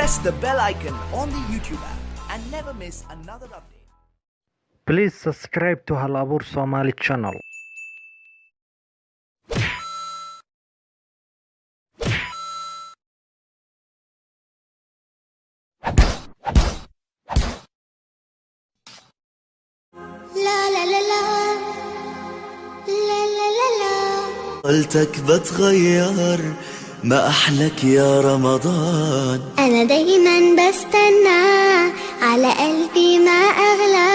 press the bell icon on the YouTube app and never miss another update. Please subscribe to Hal Abuur Somali channel. قلتك بتغير ما أحلك يا رمضان. أنا دايما بستنى على قلبي ما أغلى،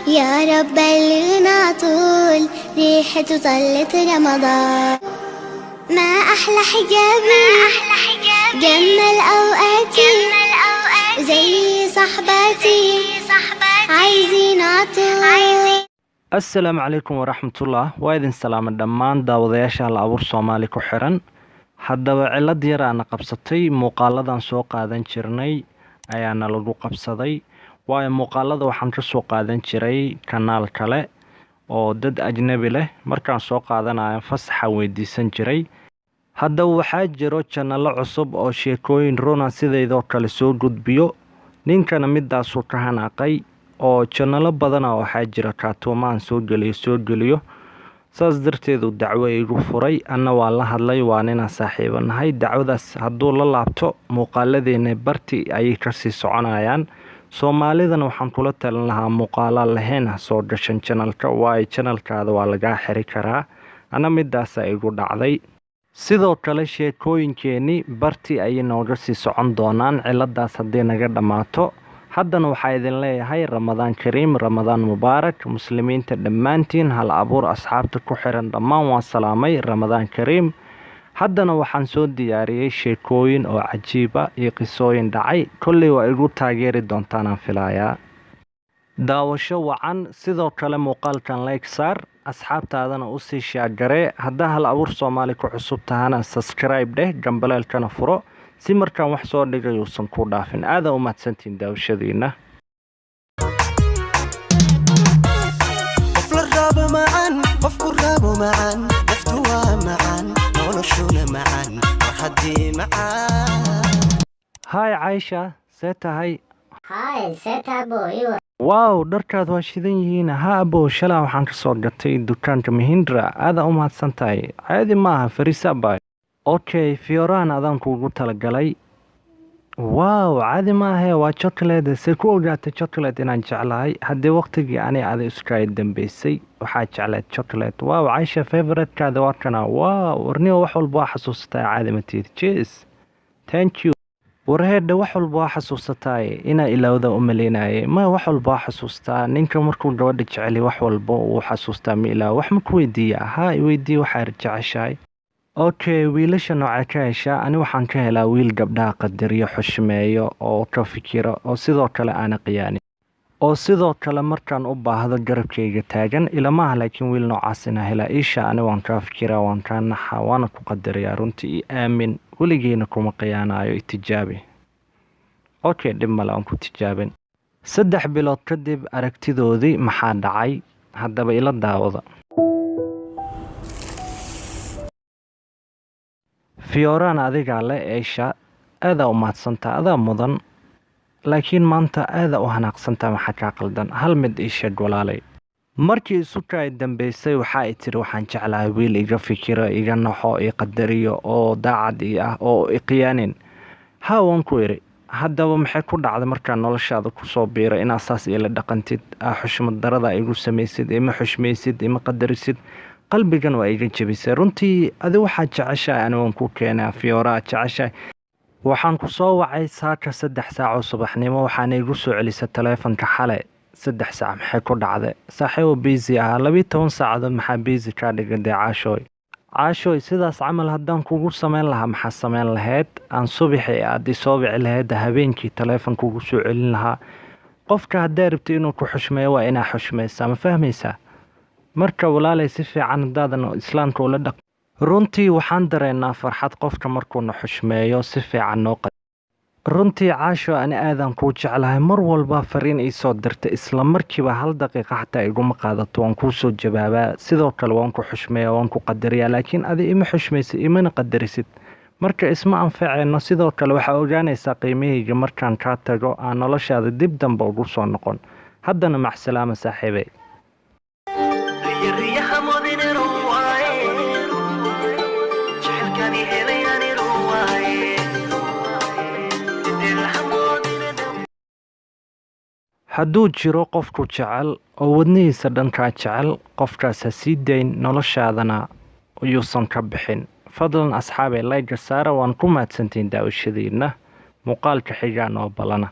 يا رب بلغنا طول ريحته طلت رمضان. ما أحلى حجابي جمل أوقاتي زي صحباتي عايزين عطول. Assalaamu calaykum waraxmatullah. waa idin salaama dhammaan daawadayaasha Hal Abuur Soomaali ku xiran. Haddaba cilad yar aan qabsatay muuqaaladan soo qaadan jirnay ayaana lagu qabsaday. waayo muuqaalada waxaan ka soo qaadan jiray kanaal kale oo dad ajnabi leh, markaan soo qaadanayo fasaxa weydiisan jiray. haddaba waxaa jiro channel cusub oo sheekooyin runa sideedoo kale soo gudbiyo. ninkana midaasuu ka hanaaqay oo channel badan waxaa jira kaatuumaan soo geliyo saas darteedu dacwo igu furay. anna waa la hadlay, waa nina saaxiibanahay. dacwadaas hadduu la laabto muuqaaladeena barti ayay kasii soconayaan. soomaalidana waxaan kula talin lahaa muuqaala lahayn ha soo gashan channelka, waayo channelkaada waa lagaa xiri karaa. anna midaasa igu dhacday. sidoo kale sheekooyinkeeni barti ayay nooga sii socon doonaan ciladaas haddii naga dhammaato. haddana waxaa idin leeyahay ramadaan kariim, ramadaan mubaarak. muslimiinta dhammaantiin Hal Abuur asxaabta ku xiran dhammaan waan salaamay, ramadaan kariim. haddana waxaan soo diyaariyey sheekooyin oo cajiiba iyo qisooyin dhacay. kolley waa igu taageeri doontaanaan filayaa. daawasho wacan. sidoo kale muuqaalkan like saar, asxaabtaadana usii shaagaree. haddaa Hal Abuur Soomaali ku cusub tahana subscribe dheh, gambaleelkana furo si markaan wax soo dhigay uusan ku dhaafin. aada u mahadsantiin daawashadiina. qofku raabo macaan naftu waa macaan noloshuna macaan waxadii macaan. Hi Aisha, see tahay? Hi, seta boy. Wow, dharkaad waa shidan yihiin. ha abo shalaa waxaan ka soo gatay dukaanka Mahindra. aada u mahadsan tahay. caadi maaha, fariisa bay. okay, Fioraan adaan kuugu talagalay. wow, caadi maahe, waa chocolate. see ku ogaatay chocolate inaan jeclahay? haddii waqtigii ani ada iska dambeysay waxaa jeclayd chocolate. wow, Aisha favorite-kaada waa kana. wow, warniyo wax walba waa xasuusataa caadi matiid. cheers. thank you. warheedha wax walba waa xasuusataa inaa ilowda u maleynaayay. ma wax walba waa xasuustaa. ninka markuu gabadha jeceli wax walba uu xasuustaa ma ilaa. wax ma ku weydiiya? ha iweydii waxaa jeceshahay. okay, wiilasha nooca ka heshaa? ani waxaan ka helaa wiil gabdhaha qadariyo, xushmeeyo, oo ka fikiro, oo sidoo kale aana qiyaanin, oo sidoo kale markaan u baahdo garabkayga taagan. ilamaha laakiin wiil noocaas inaa helaa. isha ani waan kaa fikiraa, waan kaa naxa, waana ku qadariyaa runtii. aamin, weligiina kuma qiyaanayo. itijaabi. okay, dhib male, aan ku tijaabin. 3 bilood kadib aragtidoodii maxaa dhacay? haddaba ila daawada. Fioraan adigaa le Aisha, aada u mahadsantaa, adaa mudan. laakiin maanta aada u hanaaqsantaa, maxaa kaa qaldan? hal mid ii sheeg walaalay. markii isu kaa dambeysay waxaa i tiri waxaan jeclahay wiil iga fikiro, iga naxo, i qadariyo, oo daacad ii ah, oo i qiyaanin. haa, waan ku iri. haddaba maxay ku dhacday markaan noloshaada kusoo biiro inaa saas ila dhaqantid? xushmad darada igu samaysid, ima xushmaysid, ima qadarisid. qalbigan waa iga jebisay runtii. adi waxaad jeceshahay ani waan ku keenaa. Fioraa jeceshahay. waxaan ku soo wacay saaka 3 saac oo subaxnimo. waxaana igu soo celisay taleefanka xale 3 saac. maxay ku dhacday? saaxiibo busy ah. 12 saacadood maxaa busy kaa dhigay caashooy? sidaas camal haddaan kugu samayn lahaa maxaa samayn lahayd? aan subaxii aad isoo wici lahayd, habeenkii taleefon kugu soo celin lahaa. qofka haddaa rabti inuu ku xushmeeyo waa inaa xushmaysaa, ma fahmaysaa? marka walaalay si fiican haddaadan islaamka ula dhaq. runtii waxaan dareennaa farxad qofka markuuna xushmeeyo, si fiican noo qad. runtii caasho, ani aadan kuu jeclahay. mar walba fariin ii soo dirta isla markiiba 1 daqiiqa xataa iguma qaadato, waan kuu soo jawaabaa. sidoo kale waan ku xushmeeyaa, waan ku qadariyaa. laakiin adi ima xushmaysid, imana qadarisid. marka isma anfacayno sidoo kale waxaa ogaanaysaa qiimahayga markaan kaa tago aan noloshaada dib dambe ugu soo noqon. haddana macsalaama saaxiibay. hadduu jiro qofku jecel oo wadnihiisa dhankaa jecel, qofkaas ha sii dayn, noloshaadana uyuusan ka bixin. fadlan asxaabay layga saara, waan ku mahadsantiin daawashadiina. muuqaalka xigaa noo balana.